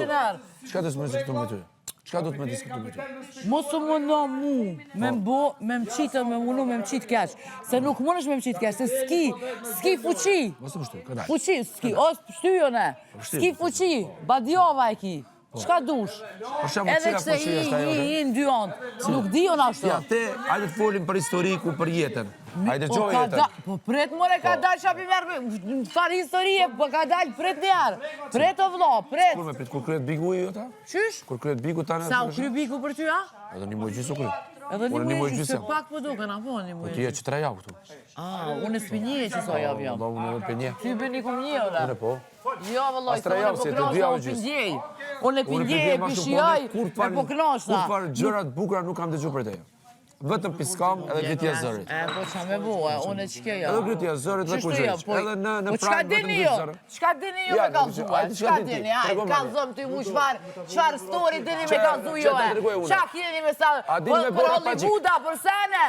krenar. Çka do të më diskutoj me ty? Çka do të më diskutoj me ty? Mos u mundo mu, me mbo, me mqitë, me munu, me mqitë keq. Se nuk mundesh me mqitë keq, se s'ki fuqi. Mos më shtu, ka dalë. Fuqi, s'ki, os shtyjo ne. S'ki fuqi, badjova e ki. Qka dush? Edhe këse i në dy anë, nuk di unë ashtu. Ja, te, hajde të folim për historiku, për jetën. Hajde gjoj jetën. Po pret more ka dalë shapi merë, farë historie, po ka dalë pret njerë. Pret o vlo, pret. Kur me prit, kur kryet bigu i jota? Qysh? Kur kryet bigu tane? Sa u kry biku për ty, a? Edhe një muaj gjysë u kry. Edhe një muaj gjysë, se pak po duke, na po një muaj. Ti e që 3 javë këtu. Unë e s'pi një që so javë jam. Unë edhe për një. Ty bë një kom një, ora. Unë po. Jo, vëlloj, As 3 javë, se të 2 javë gjysë. Unë e pindjej, e pishjoj, e po knoshta. Kur farë gjërat bukura nuk kam dëgju për teja. Vetëm piskam edhe gritja zërit. Po qa me bua, unë e qike jo. Edhe gritja zërit dhe kuqeq. Edhe në pranë vetëm gritja zërit. Qka dini jo me kalzua? Qka dini? Ajë, kalzom të mu qfar story dini me kalzu jo e. Qa kjeni me sa... A dini me bora pa gjik? Hollywooda, për sene?